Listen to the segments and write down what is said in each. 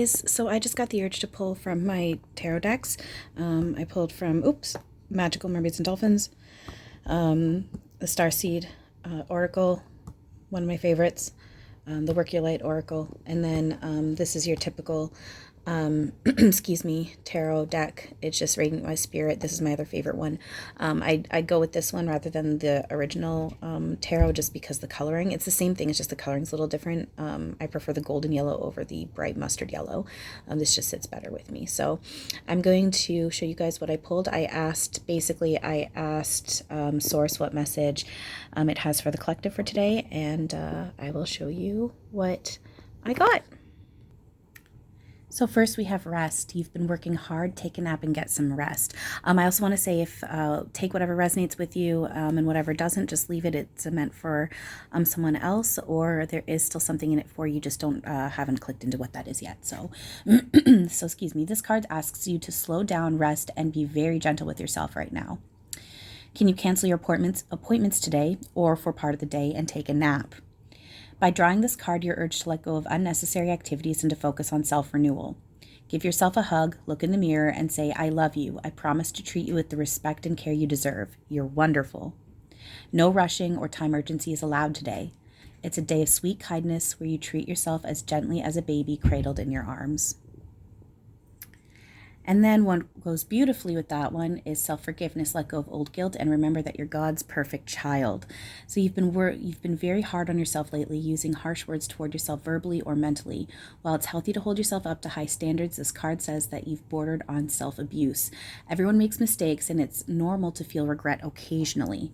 guys, so I just got the urge to pull from my tarot decks. I pulled from, Magical Mermaids and Dolphins, the Starseed Oracle, one of my favorites, the Work Your Light Oracle, and then this is your typical, tarot deck. It's just Radiant My Spirit. This is my other favorite one. I go with this one rather than the original tarot just because the coloring, it's the same thing, it's just the coloring's a little different. I prefer the golden yellow over the bright mustard yellow. This just sits better with me. So I'm going to show you guys what I pulled. I asked Source what message it has for the collective for today, and I will show you what I got. So first we have rest. You've been working hard, take a nap and get some rest. I also want to say if take whatever resonates with you and whatever doesn't, just leave it. It's meant for someone else, or there is still something in it for you, just haven't clicked into what that is yet. So, so excuse me. This card asks you to slow down, rest, and be very gentle with yourself right now. Can you cancel your appointments today or for part of the day and take a nap? By drawing this card, you're urged to let go of unnecessary activities and to focus on self-renewal. Give yourself a hug, look in the mirror, and say, I love you. I promise to treat you with the respect and care you deserve. You're wonderful. No rushing or time urgency is allowed today. It's a day of sweet kindness where you treat yourself as gently as a baby cradled in your arms. And then what goes beautifully with that one is self-forgiveness. Let go of old guilt and remember that you're God's perfect child. So you've been very hard on yourself lately, using harsh words toward yourself verbally or mentally. While it's healthy to hold yourself up to high standards, this card says that you've bordered on self-abuse. Everyone makes mistakes, and it's normal to feel regret occasionally.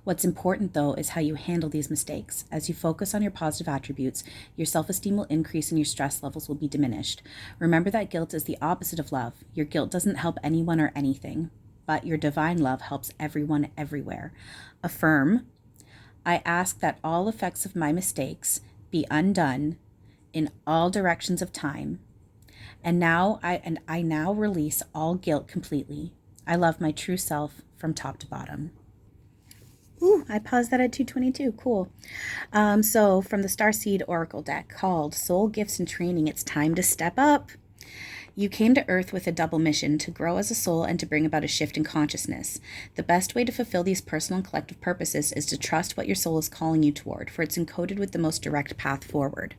What's important, though, is how you handle these mistakes. As you focus on your positive attributes, your self-esteem will increase and your stress levels will be diminished. Remember that guilt is the opposite of love. Your guilt doesn't help anyone or anything, but your divine love helps everyone everywhere. Affirm, I ask that all effects of my mistakes be undone in all directions of time. And I now release all guilt completely. I love my true self from top to bottom. Ooh, I paused that at 222. Cool. So from the Starseed Oracle deck called Soul Gifts and Training, it's time to step up. You came to Earth with a double mission, to grow as a soul and to bring about a shift in consciousness. The best way to fulfill these personal and collective purposes is to trust what your soul is calling you toward, for it's encoded with the most direct path forward.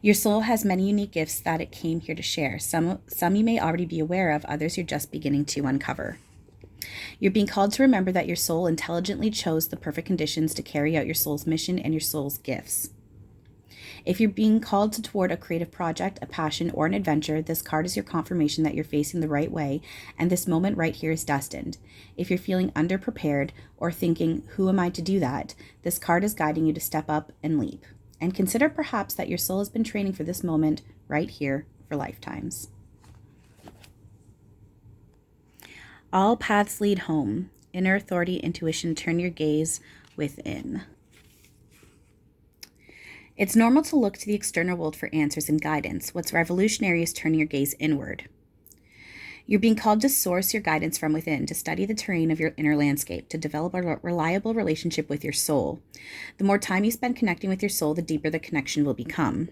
Your soul has many unique gifts that it came here to share. Some you may already be aware of, others you're just beginning to uncover. You're being called to remember that your soul intelligently chose the perfect conditions to carry out your soul's mission and your soul's gifts. If you're being called toward a creative project, a passion, or an adventure, this card is your confirmation that you're facing the right way, and this moment right here is destined. If you're feeling underprepared or thinking, who am I to do that? This card is guiding you to step up and leap. And consider perhaps that your soul has been training for this moment right here for lifetimes. All paths lead home. Inner authority, intuition, turn your gaze within. It's normal to look to the external world for answers and guidance. What's revolutionary is turning your gaze inward. You're being called to source your guidance from within, to study the terrain of your inner landscape, to develop a reliable relationship with your soul. The more time you spend connecting with your soul, the deeper the connection will become.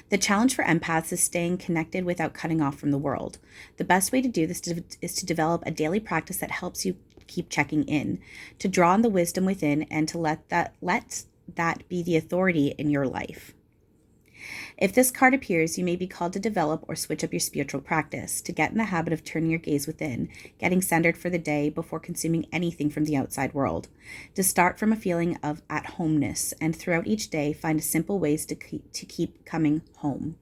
The challenge for empaths is staying connected without cutting off from the world. The best way to do this is to develop a daily practice that helps you keep checking in, to draw on the wisdom within, and to let that be the authority in your life. If this card appears, you may be called to develop or switch up your spiritual practice, to get in the habit of turning your gaze within, getting centered for the day before consuming anything from the outside world, to start from a feeling of at-homeness, and throughout each day find simple ways to keep coming home.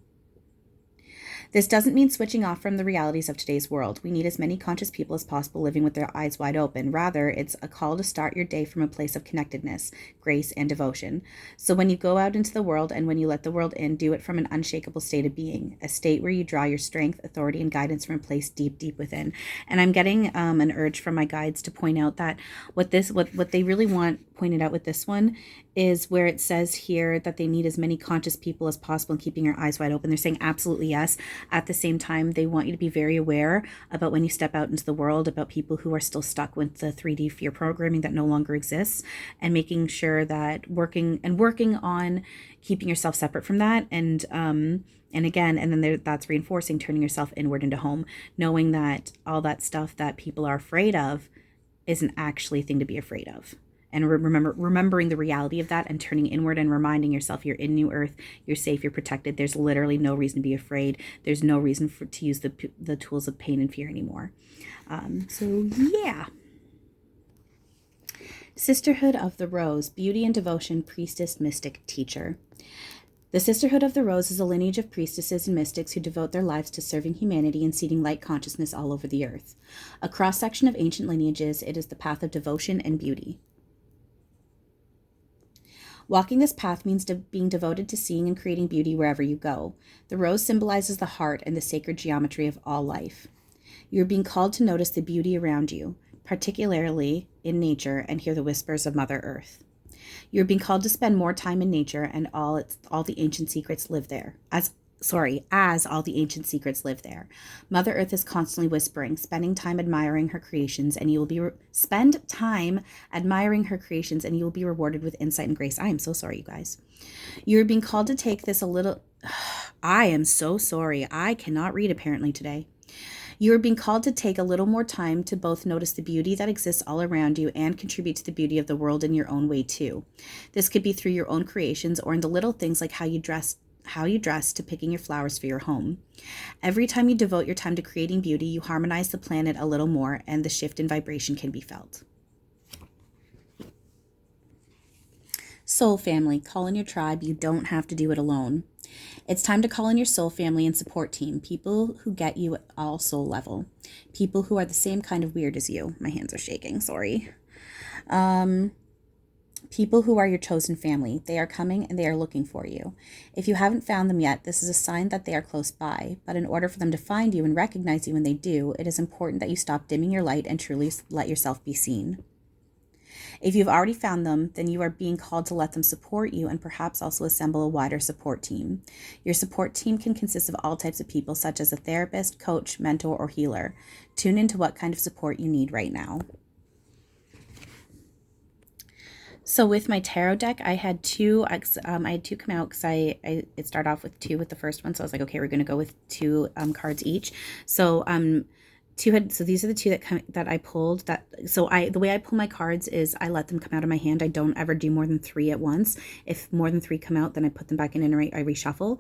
This doesn't mean switching off from the realities of today's world. We need as many conscious people as possible living with their eyes wide open. Rather, it's a call to start your day from a place of connectedness, grace, and devotion. So when you go out into the world and when you let the world in, do it from an unshakable state of being, a state where you draw your strength, authority, and guidance from a place deep, deep within. And I'm getting an urge from my guides to point out that what they really want pointed out with this one is where it says here that they need as many conscious people as possible and keeping your eyes wide open. They're saying absolutely yes. At the same time, they want you to be very aware about when you step out into the world, about people who are still stuck with the 3D fear programming that no longer exists, and making sure that working on keeping yourself separate from that. And again, and then that's reinforcing turning yourself inward into home, knowing that all that stuff that people are afraid of isn't actually a thing to be afraid of. And remembering the reality of that and turning inward and reminding yourself you're in New Earth, you're safe, you're protected. There's literally no reason to be afraid. There's no reason to use the tools of pain and fear anymore. So yeah. Sisterhood of the Rose, beauty and devotion, priestess, mystic, teacher. The Sisterhood of the Rose is a lineage of priestesses and mystics who devote their lives to serving humanity and seeding light consciousness all over the earth. A cross-section of ancient lineages, it is the path of devotion and beauty. Walking this path means being devoted to seeing and creating beauty wherever you go. The rose symbolizes the heart and the sacred geometry of all life. You're being called to notice the beauty around you, particularly in nature, and hear the whispers of Mother Earth. You're being called to spend more time in nature, and all the ancient secrets live there. As all the ancient secrets live there. Mother Earth is constantly whispering, spend time admiring her creations, and you will be rewarded with insight and grace. I am so sorry, you guys. You're being called to take this a little. I am so sorry. I cannot read apparently today. You are being called to take a little more time to both notice the beauty that exists all around you and contribute to the beauty of the world in your own way too. This could be through your own creations or in the little things like how you dress to picking your flowers for your home. Every time you devote your time to creating beauty, you harmonize the planet a little more, and the shift in vibration can be felt. Soul family, call in your tribe. You don't have to do it alone. It's time to call in your soul family and support team, people who get you at all soul level, people who are the same kind of weird as you. My hands are shaking, sorry. People who are your chosen family. They are coming and they are looking for you. If you haven't found them yet, this is a sign that they are close by. But in order for them to find you and recognize you when they do, it is important that you stop dimming your light and truly let yourself be seen. If you've already found them, then you are being called to let them support you and perhaps also assemble a wider support team. Your support team can consist of all types of people, such as a therapist, coach, mentor, or healer. Tune into what kind of support you need right now. So with my tarot deck, I had two come out because it started off with two with the first one. So I was like, okay, we're going to go with two cards each. So these are the two that I pulled. The way I pull my cards is I let them come out of my hand. I don't ever do more than three at once. If more than three come out, then I put them back in and I reshuffle.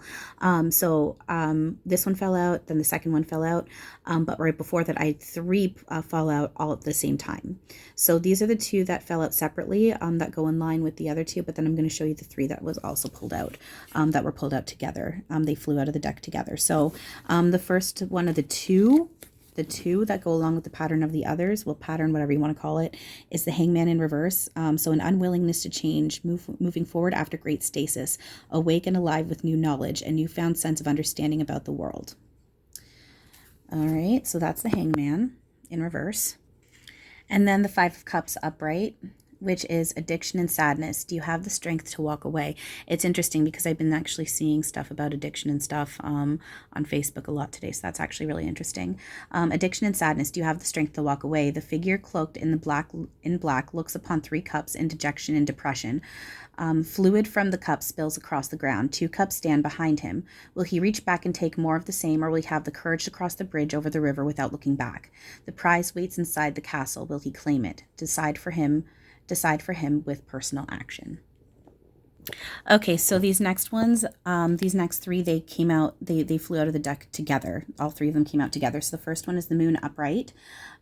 This one fell out, then the second one fell out. But right before that, I had three fall out all at the same time. So these are the two that fell out separately that go in line with the other two. But then I'm going to show you the three that was also pulled out, that were pulled out together. They flew out of the deck together. So the first one of the two that go along with the pattern of the others, pattern, whatever you want to call it, is the Hangman in reverse. So an unwillingness to change, moving forward after great stasis, awake and alive with new knowledge and newfound sense of understanding about the world. All right, so that's the Hangman in reverse. And then the Five of Cups upright, which is addiction and sadness. Do you have the strength to walk away? It's interesting because I've been actually seeing stuff about addiction and stuff on Facebook a lot today, so that's actually really interesting. Addiction and sadness. Do you have the strength to walk away? The figure cloaked in black looks upon three cups in dejection and depression. Fluid from the cup spills across the ground. Two cups stand behind him. Will he reach back and take more of the same, or will he have the courage to cross the bridge over the river without looking back? The prize waits inside the castle. Will he claim it? Decide for him with personal action. Okay, so these next ones, these next three, they flew out of the deck together. All three of them came out together. So the first one is the Moon upright.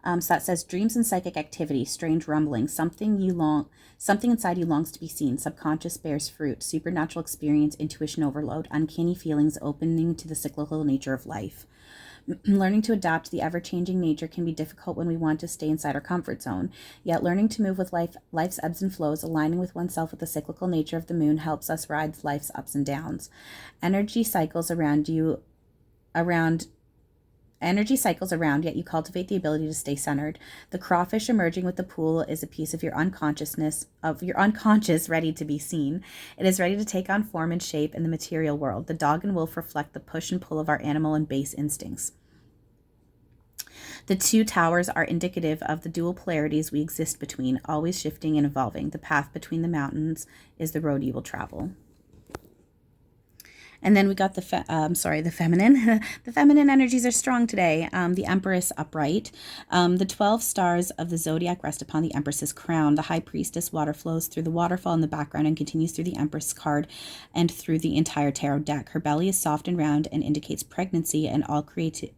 So that says dreams and psychic activity, strange rumblings, something inside you longs to be seen, subconscious bears fruit, supernatural experience, intuition overload, uncanny feelings opening to the cyclical nature of life. Learning to adapt to the ever-changing nature can be difficult when we want to stay inside our comfort zone. Yet learning to move with life's ebbs and flows, aligning with oneself with the cyclical nature of the moon helps us ride life's ups and downs. Energy cycles around Energy cycles around, yet you cultivate the ability to stay centered. The crawfish emerging with the pool is a piece of your unconscious ready to be seen. It is ready to take on form and shape in the material world. The dog and wolf reflect the push and pull of our animal and base instincts. The two towers are indicative of the dual polarities we exist between, always shifting and evolving. The path between the mountains is the road you will travel. And then we got the feminine. The feminine energies are strong today. The Empress upright. The 12 stars of the zodiac rest upon the Empress's crown. The High Priestess water flows through the waterfall in the background and continues through the Empress card and through the entire tarot deck. Her belly is soft and round and indicates pregnancy and all creativity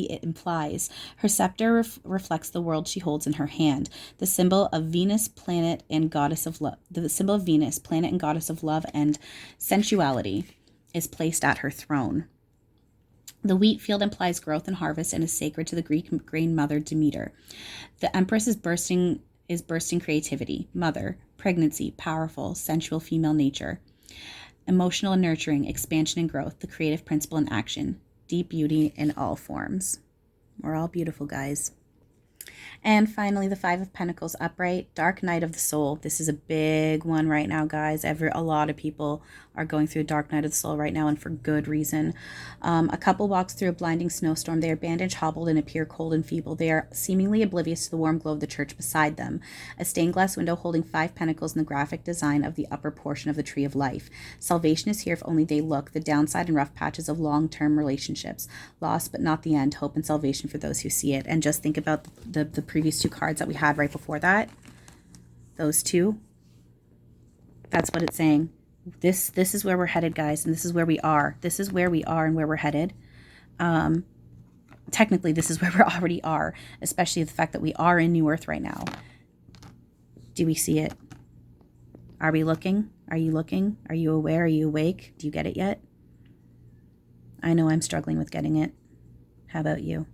it implies. Her scepter reflects the world she holds in her hand. The symbol of Venus, planet and goddess of love. The symbol of Venus, planet and goddess of love and sensuality, is placed at her throne. The wheat field implies growth and harvest and is sacred to the Greek grain mother Demeter. The Empress is bursting creativity. Mother, pregnancy, powerful, sensual female nature. Emotional and nurturing, expansion and growth, the creative principle in action. Deep beauty in all forms. We're all beautiful, guys. And finally, the Five of Pentacles upright, dark night of the soul. This is a big one right now, guys. A lot of people are going through a dark night of the soul right now, and for good reason. A couple walks through a blinding snowstorm. They are bandaged, hobbled, and appear cold and feeble. They are seemingly oblivious to the warm glow of the church beside them. A stained glass window holding 5 pentacles in the graphic design of the upper portion of the tree of life. Salvation is here if only they look. The downside and rough patches of long-term relationships. Loss, but not the end. Hope and salvation for those who see it. And just think about the previous 2 cards that we had right before that. Those 2. That's what it's saying. This is where we're headed, guys, and this is where we are. This is where we are and where we're headed. Technically, this is where we already are, especially the fact that we are in New Earth right now. Do we see it? Are we looking? Are you looking? Are you aware? Are you awake? Do you get it yet? I know I'm struggling with getting it. How about you?